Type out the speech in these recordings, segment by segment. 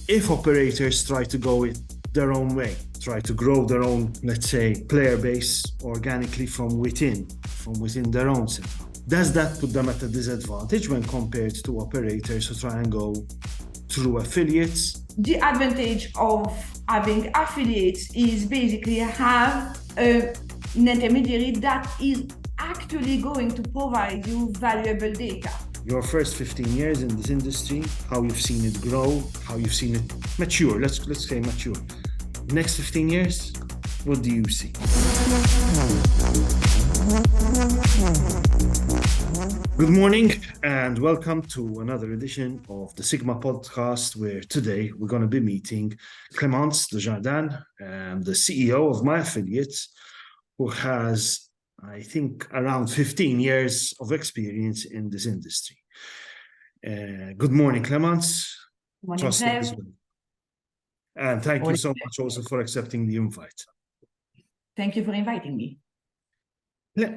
if operators try to go it their own way, try to grow their own, let's say, player base organically from within their own setup, does that put them at a disadvantage when compared to operators who try and go through affiliates? The advantage of having affiliates is basically have an intermediary that is actually going to provide you valuable data. Your first 15 years in this industry, how you've seen it grow, how you've seen it mature, let's say mature. Next 15 years, what do you see? Good morning and welcome to another edition of the SiGMA podcast, where today we're going to be meeting Clemence Dujardin, the CEO of my affiliates, who has, I think, around 15 years of experience in this industry. Good morning, Clemence. Good morning, and thank you so much also for accepting the invite. Thank you for inviting me.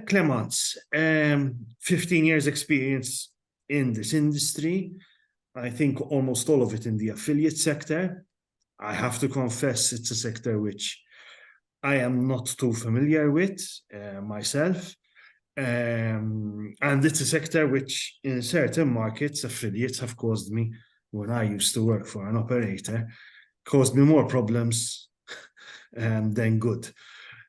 Clemence, 15 years experience in this industry. I think almost all of it in the affiliate sector. I have to confess it's a sector which I am not too familiar with myself. And it's a sector which in certain markets, affiliates have caused me, when I used to work for an operator, caused me more problems than good.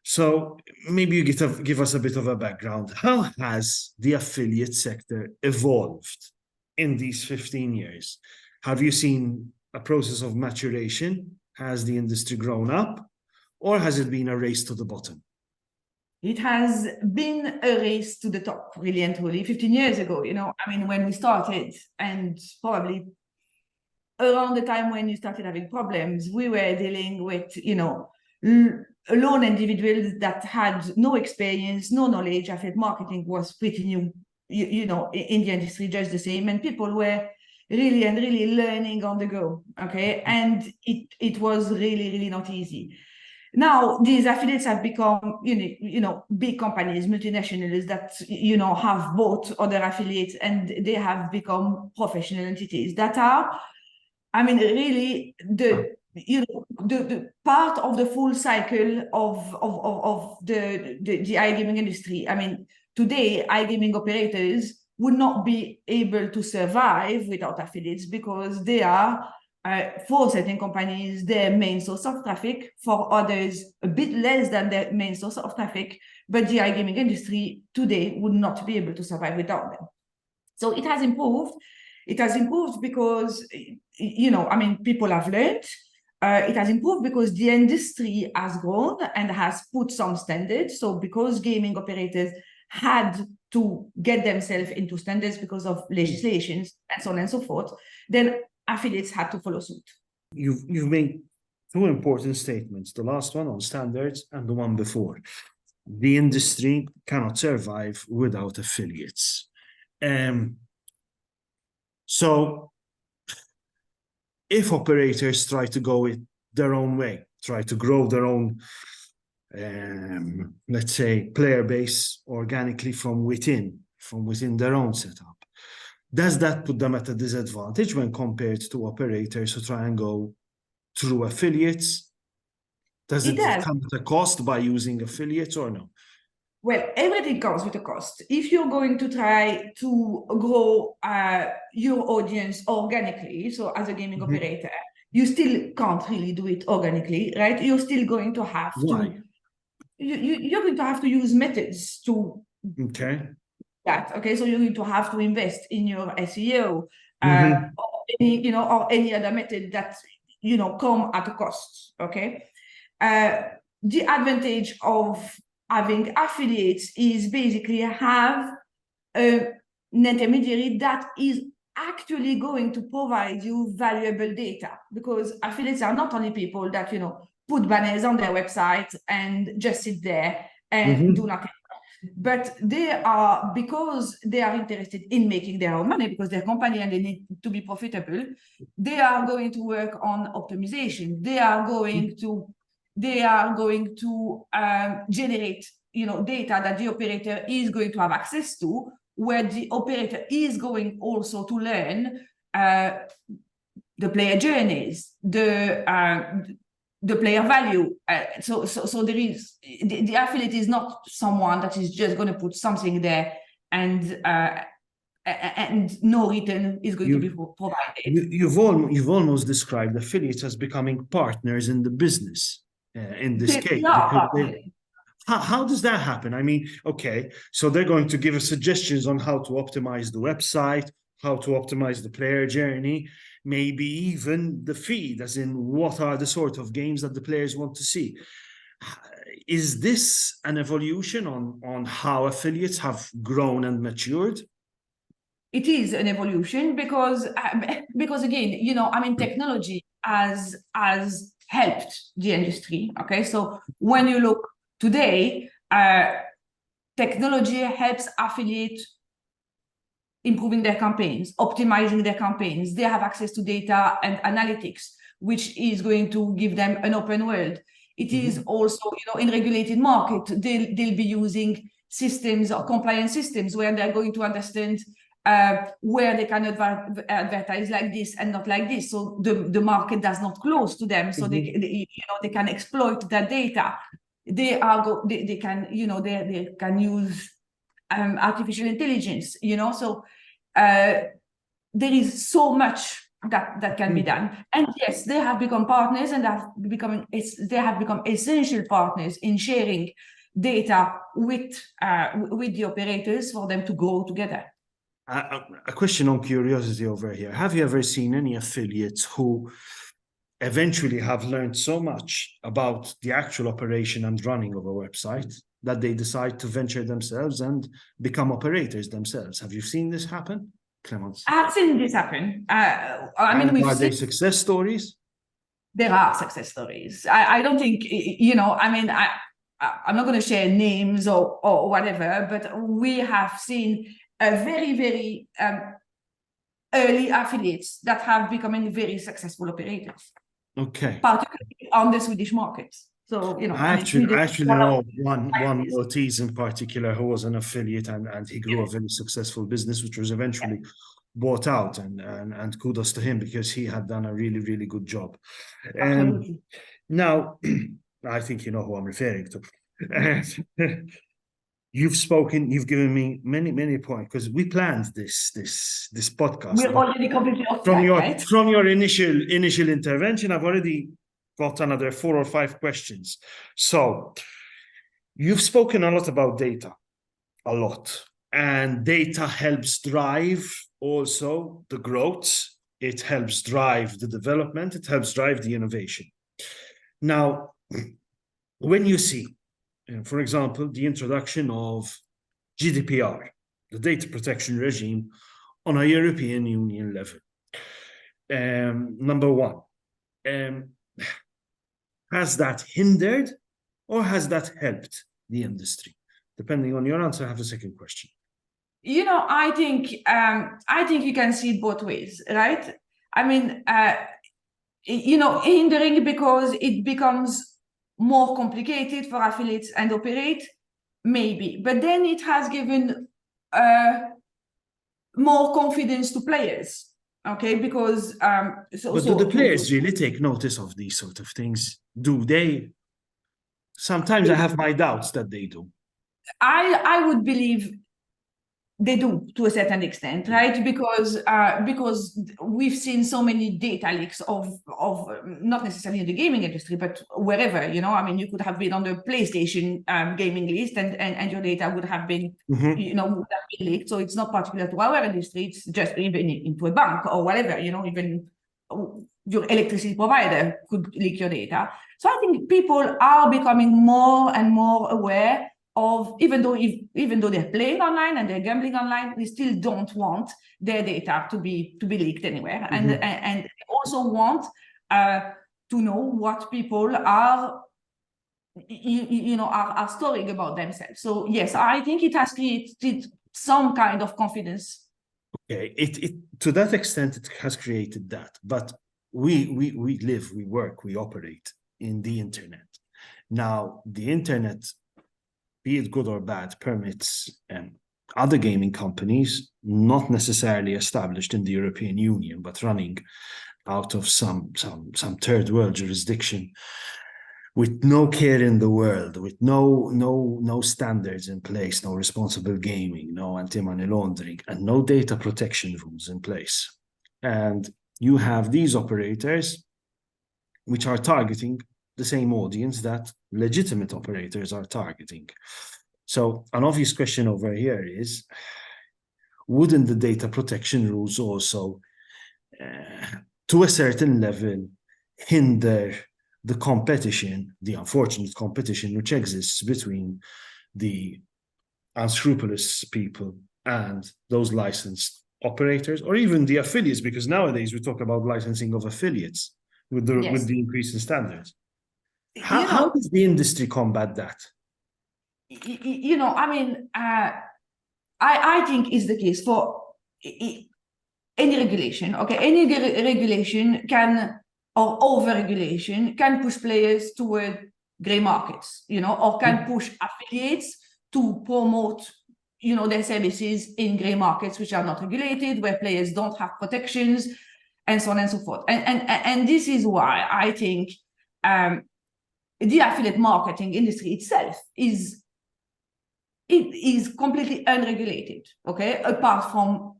So maybe you give us a bit of a background. How has the affiliate sector evolved in these 15 years? Have you seen a process of maturation? Has the industry grown up? Or has it been a race to the bottom? It has been a race to the top, really and truly. 15 years ago, when we started, and probably around the time when you started having problems, we were dealing with, lone individuals that had no experience, no knowledge. Affiliate marketing was pretty new, in the industry, just the same. And people were really learning on the go, okay? And it was really not easy. Now, these affiliates have become, big companies, multinationals that, have bought other affiliates, and they have become professional entities that are, really the part of the full cycle of the iGaming industry. Today, iGaming operators would not be able to survive without affiliates, because they are, for certain companies, their main source of traffic, for others, a bit less than their main source of traffic, but the iGaming industry today would not be able to survive without them. So it has improved. It has improved because, people have learned. It has improved because the industry has grown and has put some standards. So because gaming operators had to get themselves into standards because of legislations and so on and so forth, then affiliates had to follow suit. You've made two important statements, the last one on standards and the one before. The industry cannot survive without affiliates. So if operators try to go it their own way, try to grow their own, let's say, player base organically from within their own setup, does that put them at a disadvantage when compared to operators who try and go through affiliates? Does it come at a cost by using affiliates or no? Well, everything comes with a cost. If you're going to try to grow your audience organically, so as a gaming operator, you still can't really do it organically, right? You're still going to have to. You're going to have to use methods to. Okay. That, okay, so you're going to have to invest in your SEO, or any other method that come at a cost. Okay, the advantage of having affiliates is basically have an intermediary that is actually going to provide you valuable data, because affiliates are not only people that put banners on their website and just sit there and do nothing. But they are, because they are interested in making their own money, because they're a company and they need to be profitable, they are going to work on optimization. They are going to generate data that the operator is going to have access to, where the operator is going also to learn the player journeys, the player value. So there is the affiliate is not someone that is just going to put something there and no return is going to be provided. You've almost described affiliates as becoming partners in the business in this case. How does that happen? I mean, okay, so they're going to give us suggestions on how to optimize the website, how to optimize the player journey, maybe even the feed, as in what are the sort of games that the players want to see. Is this an evolution on how affiliates have grown and matured? It is an evolution because again, you know, I mean, technology has helped the industry. Okay, so when you look today, technology helps affiliate improving their campaigns, optimizing their campaigns. They have access to data and analytics, which is going to give them an open world. It is also, you know, in regulated market, they'll be using systems or compliance systems where they're going to understand where they can advertise like this and not like this. So the market does not close to them. So they you know, they can exploit that data. They can, you know, they can use artificial intelligence, you know. So there is so much that can be done. And yes, they have become partners and they have become essential partners in sharing data with the operators for them to grow together. A question on curiosity over here. Have you ever seen any affiliates who eventually have learned so much about the actual operation and running of a website that they decide to venture themselves and become operators themselves? Have you seen this happen, Clemence? I have seen this happen. I mean, are they success stories? There are success stories. I don't think, you know, I mean, I'm not going to share names or whatever, but we have seen a very, very early affiliates that have becoming very successful operators. Okay. Particularly on the Swedish market. So, you know, I actually know one Maltese in particular who was an affiliate and he grew a very successful business, which was eventually bought out, and kudos to him because he had done a really, really good job. Now, I think you know who I'm referring to. You've given me many points because we planned this podcast. We're already completely off track, right? From your initial intervention, I've already got another 4 or 5 questions. So you've spoken a lot about data, a lot, and data helps drive also the growth. It helps drive the development. It helps drive the innovation. Now, when you see, for example, the introduction of GDPR, the data protection regime, on a European Union level. Number one, has that hindered or has that helped the industry? Depending on your answer, I have a second question. You know, I think you can see it both ways, right? I mean, you know, hindering because it becomes more complicated for affiliates and operate, maybe, but then it has given more confidence to players, okay? Because but do the players really take notice of these sort of things? Do they? Sometimes I have my doubts that they do. I would believe they do to a certain extent, right? Because we've seen so many data leaks of not necessarily in the gaming industry, but wherever, you know. I mean, you could have been on the PlayStation gaming list, and your data would have been, you know, would have been leaked. So it's not particular to our industry. It's just even into a bank or whatever, you know. Even your electricity provider could leak your data. So I think people are becoming more and more aware of, even though they're playing online and they're gambling online, they still don't want their data to be leaked anywhere, and they also want to know what people are, you know, are storing about themselves. So yes, I think it has created some kind of confidence. Okay, it to that extent it has created that, but we live, we work, we operate in the internet. Now, the internet, be it good or bad, permits other gaming companies, not necessarily established in the European Union, but running out of some third world jurisdiction with no care in the world, with no standards in place, no responsible gaming, no anti-money laundering, and no data protection rules in place. And you have these operators which are targeting the same audience that legitimate operators are targeting. So an obvious question over here is, wouldn't the data protection rules also, to a certain level, hinder the competition, the unfortunate competition which exists between the unscrupulous people and those licensed operators, or even the affiliates? Because nowadays we talk about licensing of affiliates with the increase in standards. How does the industry combat that? I mean, I think is the case for any regulation. Okay, any regulation can, or over-regulation, can push players toward gray markets, or can push affiliates to promote, their services in gray markets which are not regulated, where players don't have protections, and so on and so forth. And this is why I think the affiliate marketing industry itself is completely unregulated, okay? Apart from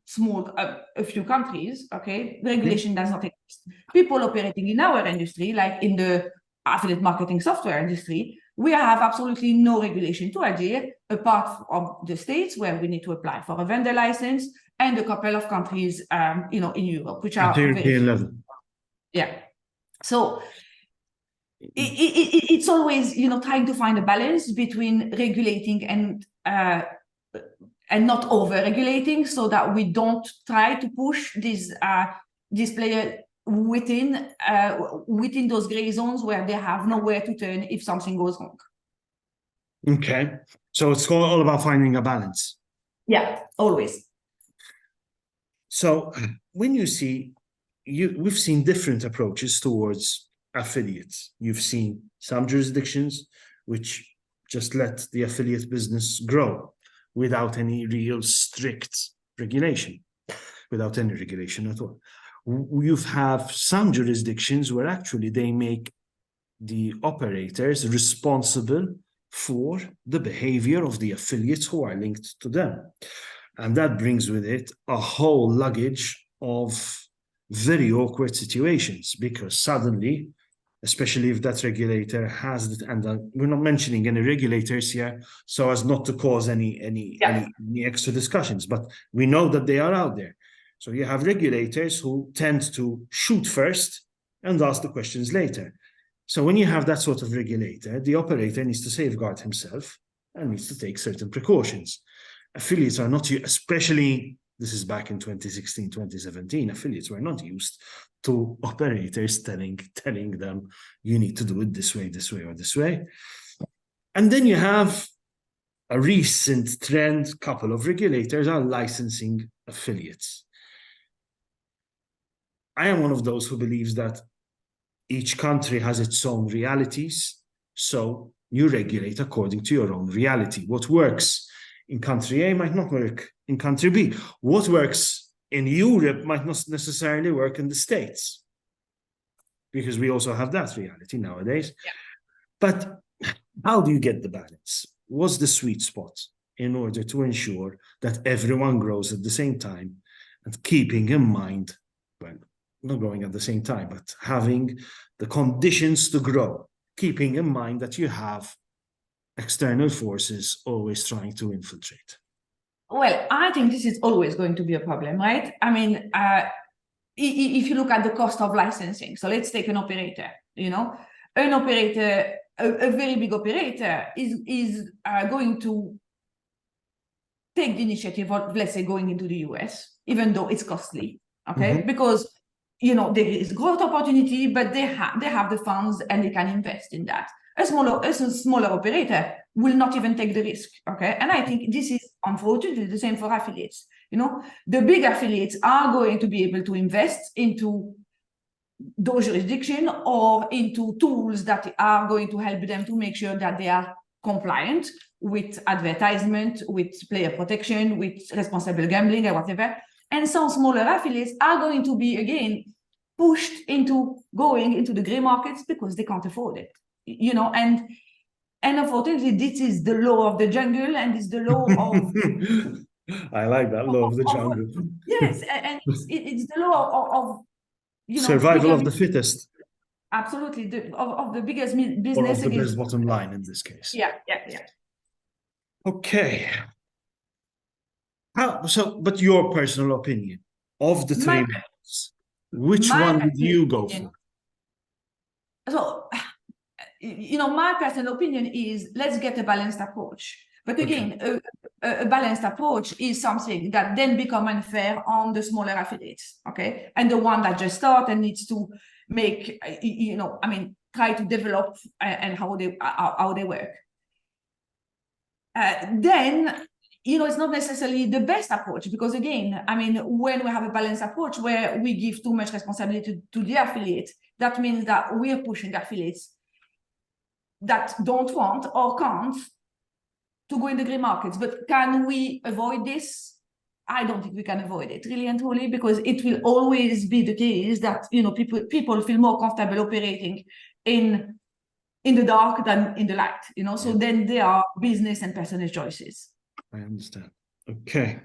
a few countries, okay? The regulation does not exist. People operating in our industry, like in the affiliate marketing software industry, we have absolutely no regulation to adhere, apart from the States, where we need to apply for a vendor license, and a couple of countries, in Europe, which are European level. Yeah. So it's always, trying to find a balance between regulating and not over-regulating, so that we don't try to push this player within those gray zones where they have nowhere to turn if something goes wrong. Okay, so it's all about finding a balance. Yeah, always. So when you see, we've seen different approaches towards affiliates. You've seen some jurisdictions which just let the affiliate business grow without any real strict regulation, without any regulation at all. You have some jurisdictions where actually they make the operators responsible for the behavior of the affiliates who are linked to them. And that brings with it a whole luggage of very awkward situations, because suddenly, especially if that regulator has, and we're not mentioning any regulators here so as not to cause any extra discussions, but we know that they are out there. So you have regulators who tend to shoot first and ask the questions later. So when you have that sort of regulator, the operator needs to safeguard himself and needs to take certain precautions. Affiliates are not, especially, this is back in 2016, 2017, affiliates were not used to operators telling them, you need to do it this way, or this way. And then you have a recent trend, couple of regulators are licensing affiliates. I am one of those who believes that each country has its own realities, so you regulate according to your own reality. What works in country A might not work in country B. What works in Europe might not necessarily work in the States, because we also have that reality nowadays. Yeah. But how do you get the balance? What's the sweet spot in order to ensure that everyone grows at the same time, and keeping in mind, well, not growing at the same time, but having the conditions to grow, keeping in mind that you have external forces always trying to infiltrate? Well, I think this is always going to be a problem, right? I mean, if you look at the cost of licensing, so let's take an operator, an operator, a very big operator is going to take the initiative of, let's say, going into the US, even though it's costly, okay? Because, there is growth opportunity, but they have the funds and they can invest in that. A smaller operator will not even take the risk, okay? And I think this is unfortunately the same for affiliates. The big affiliates are going to be able to invest into those jurisdictions or into tools that are going to help them to make sure that they are compliant with advertisement, with player protection, with responsible gambling and whatever. And some smaller affiliates are going to be, again, pushed into going into the gray markets because they can't afford it, you know, and unfortunately, this is the law of the jungle, and it's the law of I like that law of the jungle. Yes, and it's the law of you know, survival of the fittest. Absolutely, of the biggest Or business of the against best bottom line in this case. yeah. Okay. But your personal opinion of the three models, which my one would you go opinion- for? So, you know, my personal opinion is let's get a balanced approach. But again, a balanced approach is something that then become unfair on the smaller affiliates, okay? And the one that just start and needs to make, you know, I mean, try to develop and how they work. Then, you know, it's not necessarily the best approach because again, I mean, when we have a balanced approach where we give too much responsibility to the affiliate, that means that we're pushing affiliates that don't want or can't to go in the gray markets. But can we avoid this? I don't think we can avoid it, really and truly, because it will always be the case that, you know, people feel more comfortable operating in the dark than in the light, you know. So then there are business and personal choices. I understand. Okay.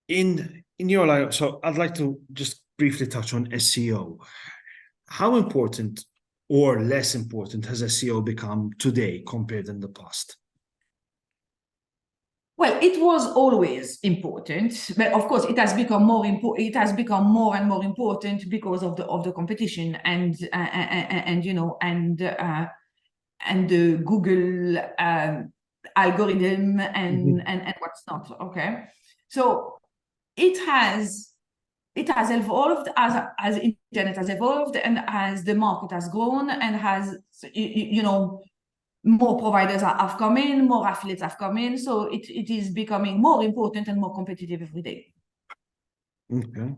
In your life, so I'd like to just briefly touch on SEO. How important or less important has SEO become today compared in the past? Well, it was always important, but of course, it has become more important. It has become more and more important because of the competition and you know and the Google algorithm and what's not. Okay, so it has evolved as internet has evolved and as the market has grown and has you know. More providers have come in, more affiliates have come in, so it is becoming more important and more competitive every day. Okay.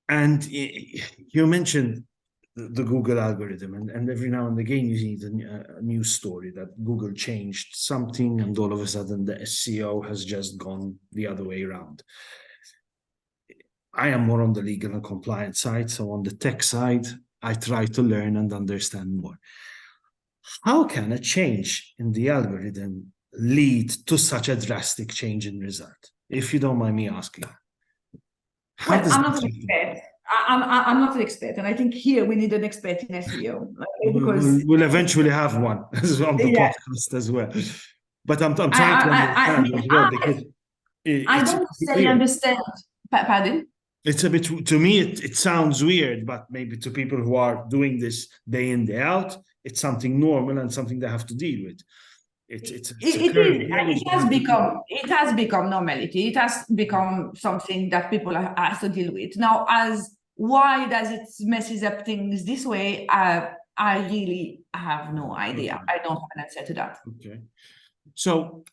And you mentioned the Google algorithm, and every now and again you need a news story that Google changed something, and all of a sudden the SEO has just gone the other way around. I am more on the legal and compliance side, so on the tech side, I try to learn and understand more. How can a change in the algorithm lead to such a drastic change in result? If you don't mind me asking. Well, I'm not an expert. I'm not an expert, and I think here we need an expert in SEO. Okay, because we'll eventually have one on the podcast as well. But I'm trying to understand as well because I don't necessarily understand. Pardon? It's a bit, to me, it sounds weird, but maybe to people who are doing this day in, day out, it's something normal and something they have to deal with. It has become normality. It has become something that people have to deal with. Now, as why does it messes up things this way? I really have no idea. Okay. I don't have an answer to that. Okay. So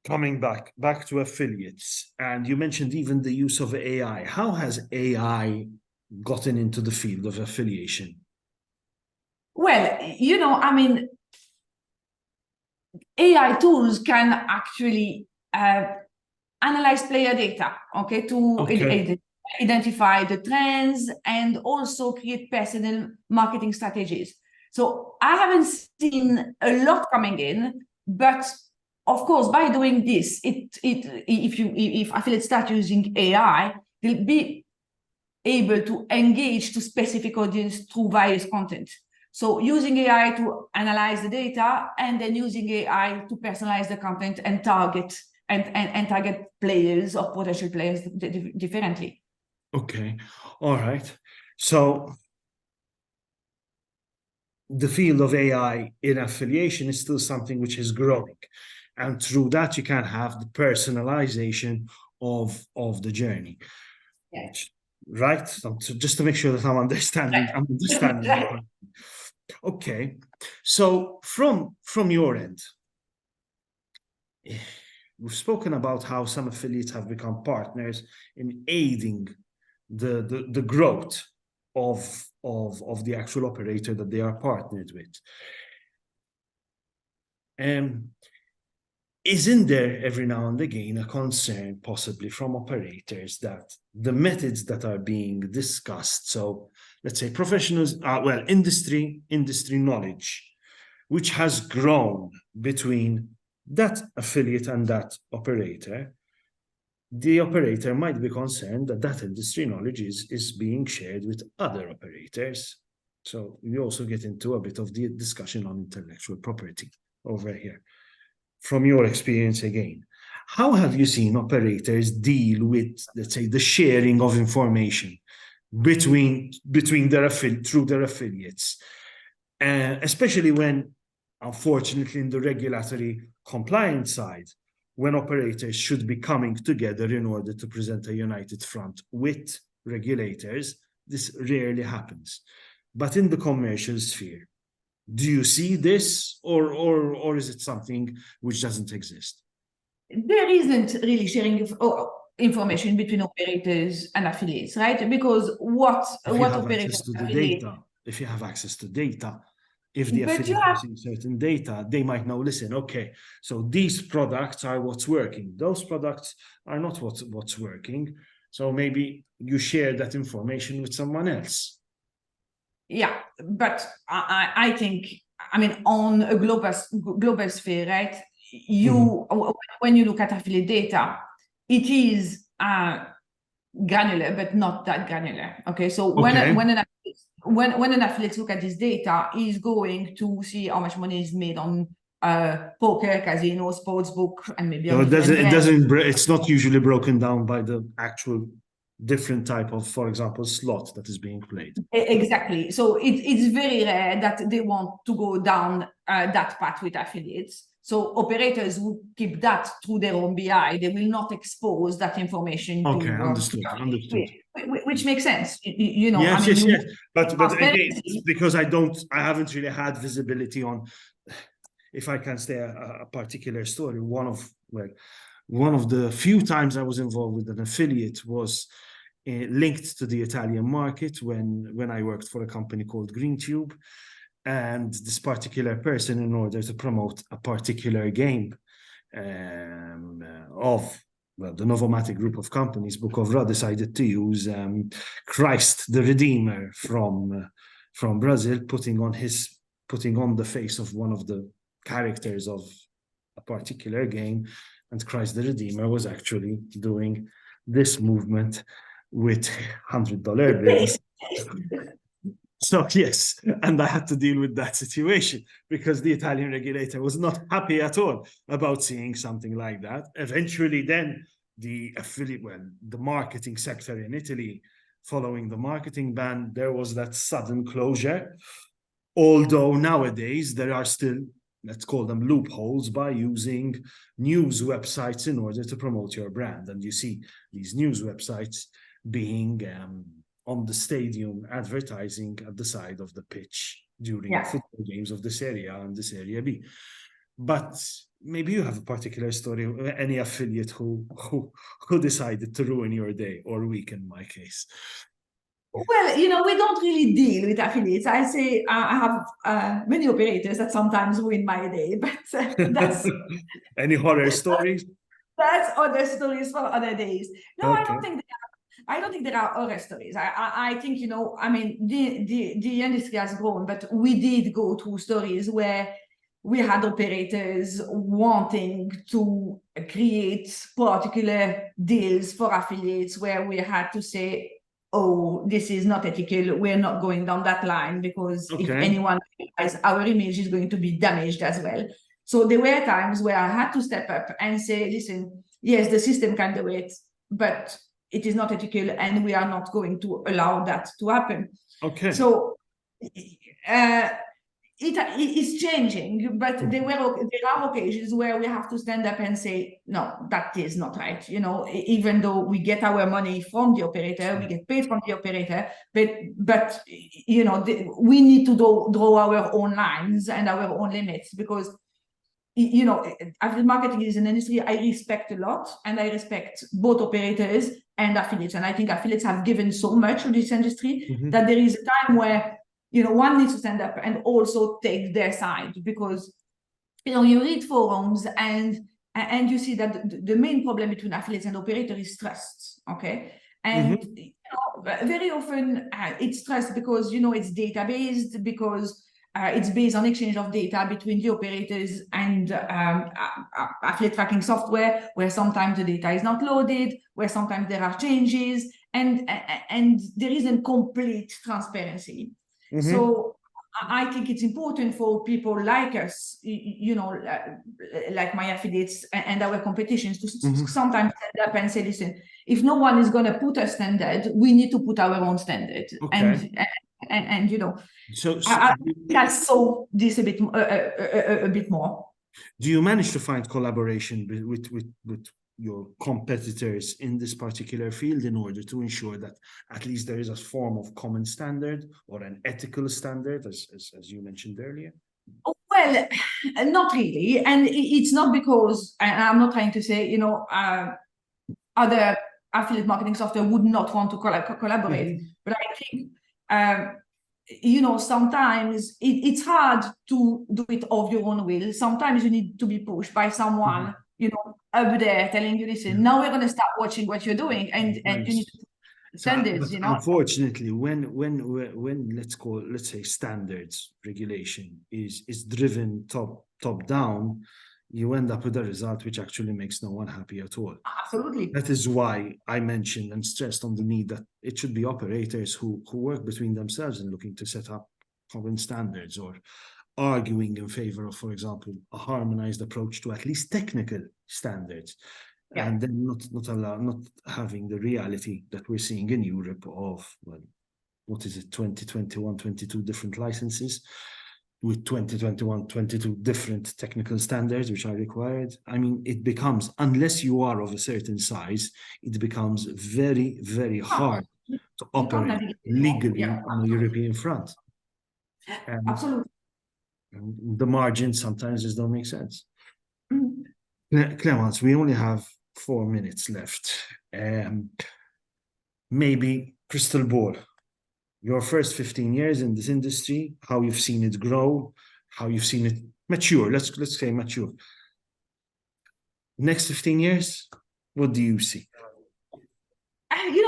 coming back to affiliates, and you mentioned even the use of AI. How has AI gotten into the field of affiliation? Well, you know, I mean, AI tools can actually analyze player data, okay, to identify the trends and also create personal marketing strategies. So I haven't seen a lot coming in, but of course, by doing this, if affiliates start using AI, they'll be able to engage to specific audience through various content. So using AI to analyze the data and then using AI to personalize the content and target and target players or potential players differently. Okay, all right. So the field of AI in affiliation is still something which is growing. And through that, you can have the personalization of the journey. Yes. Right? So just to make sure that I'm understanding. Right. I'm understanding. Right. Okay. So from your end, we've spoken about how some affiliates have become partners in aiding the growth of the actual operator that they are partnered with. Isn't there every now and again a concern possibly from operators that the methods that are being discussed. So let's say professionals, industry knowledge, which has grown between that affiliate and that operator. The operator might be concerned that that industry knowledge is being shared with other operators. So we also get into a bit of the discussion on intellectual property over here. From your experience again, how have you seen operators deal with, let's say, the sharing of information between their through their affiliates, especially when, unfortunately, in the regulatory compliance side, when operators should be coming together in order to present a united front with regulators, this rarely happens. But in the commercial sphere, do you see this, or is it something which doesn't exist? There isn't really sharing of information between operators and affiliates, right? Because what operators to the data, if you have access to data, if the affiliate is using certain data, they might know, listen, okay, so these products are what's working. Those products are not what's working. So maybe you share that information with someone else. Yeah, but I think, I mean, on a global sphere, right? When you look at affiliate data, it is granular, but not that granular. Okay, so when an affiliate look at this data, is going to see how much money is made on poker, casino, sportsbook, and maybe. So it's not usually broken down by the actual different type of, for example, slot that is being played. Exactly. So it's very rare that they want to go down that path with affiliates. So operators will keep that through their own BI. They will not expose that information. Okay, understood. Which makes sense. You know, yes, I mean, yes. But again, because I haven't really had visibility on, if I can say a particular story. One of the few times I was involved with an affiliate was linked to the Italian market when I worked for a company called GreenTube. And this particular person, in order to promote a particular game of the Novomatic group of companies, Book of Ra decided to use Christ the Redeemer from Brazil, putting on the face of one of the characters of a particular game, and Christ the Redeemer was actually doing this movement with $100 bills. So yes, and I had to deal with that situation because the Italian regulator was not happy at all about seeing something like that. Eventually, then the marketing sector in Italy, following the marketing ban, there was that sudden closure. Although nowadays there are still, let's call them loopholes, by using news websites in order to promote your brand. And you see these news websites being on the stadium advertising at the side of the pitch during football games of the Serie A and the Serie B. But maybe you have a particular story, any affiliate who decided to ruin your day or week, in my case. Well, we don't really deal with affiliates. I say I have many operators that sometimes ruin my day, but that's... Any horror stories? That's other stories for other days. No, okay. I don't think there are horror stories. I think, I mean, the industry has grown, but we did go through stories where we had operators wanting to create particular deals for affiliates where we had to say, oh, this is not ethical. We're not going down that line because if anyone realizes, our image is going to be damaged as well. So there were times where I had to step up and say, listen, yes, the system can do it, but it is not ethical and we are not going to allow that to happen. Okay. So it is changing, but there are occasions where we have to stand up and say, no, that is not right. Even though we get our money from the operator, we get paid from the operator, but we need to draw our own lines and our own limits because affiliate marketing is an industry I respect a lot, and I respect both operators and affiliates. And I think affiliates have given so much to this industry that there is a time where, one needs to stand up and also take their side because, you read forums and you see that the main problem between affiliates and operators is trust, okay? And very often it's trust because, it's data-based, because it's based on exchange of data between the operators and affiliate tracking software, where sometimes the data is not loaded, where sometimes there are changes, and there isn't complete transparency. So I think it's important for people like us, like my affiliates and our competitions, to sometimes stand up and say, listen, if no one is going to put a standard, we need to put our own standard. And so I saw this a bit more. Do you manage to find collaboration with your competitors in this particular field in order to ensure that at least there is a form of common standard or an ethical standard, as you mentioned earlier? Well, not really. And it's not because, and I'm not trying to say, other affiliate marketing software would not want to collaborate. But I think, sometimes it's hard to do it of your own will. Sometimes you need to be pushed by someone, up there telling you, listen, now we're going to start watching what you're doing, and you need to put standards, Unfortunately, when let's say standards regulation is driven top down, you end up with a result which actually makes no one happy at all. Absolutely. That is why I mentioned and stressed on the need that it should be operators who work between themselves and looking to set up common standards, or arguing in favor of, for example, a harmonized approach to at least technical standards. And then not having the reality that we're seeing in Europe of, well, what is it, 22 different licenses with 22 different technical standards which are required. I mean, it becomes, unless you are of a certain size, it becomes very, very hard to operate legally on a European front. Absolutely. And the margins sometimes just don't make sense. Clemence, we only have 4 minutes left. Maybe crystal ball. Your first 15 years in this industry, how you've seen it grow, how you've seen it mature. Let's say mature. Next 15 years, what do you see?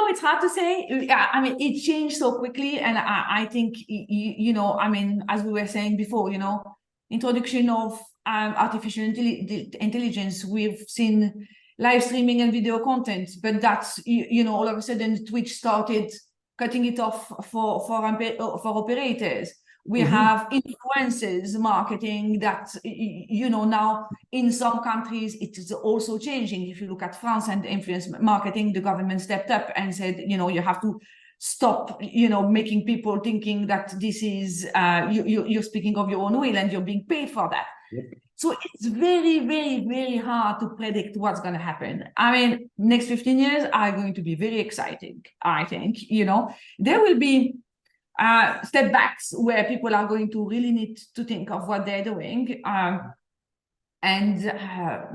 It's hard to say. I mean, it changed so quickly, and I think, as we were saying before, introduction of artificial intelligence, we've seen live streaming and video content, but that's, all of a sudden Twitch started cutting it off for operators. We have influencers marketing that, now in some countries it is also changing. If you look at France and influence marketing, the government stepped up and said, you have to stop, making people thinking that this is, you're speaking of your own will and you're being paid for that. So it's very, very, very hard to predict what's going to happen. I mean, next 15 years are going to be very exciting, I think. There will be step backs where people are going to really need to think of what they're doing.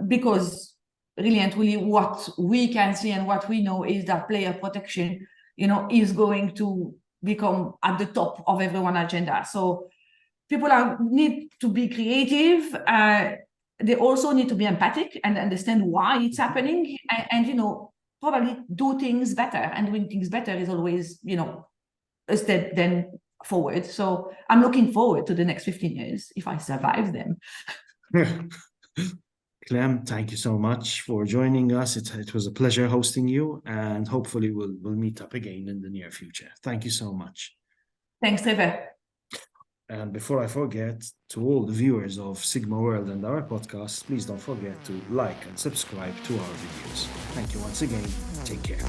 Because really and truly what we can see and what we know is that player protection, is going to become at the top of everyone's agenda. So people need to be creative. They also need to be empathic and understand why it's happening, and probably do things better. And doing things better is always, a step then forward. So I'm looking forward to the next 15 years if I survive them. Clem, thank you so much for joining us. It was a pleasure hosting you, and hopefully we'll meet up again in the near future. Thank you so much. Thanks, Trevor. And before I forget, to all the viewers of SiGMA World and our podcast, please don't forget to like and subscribe to our videos. Thank you once again. Take care.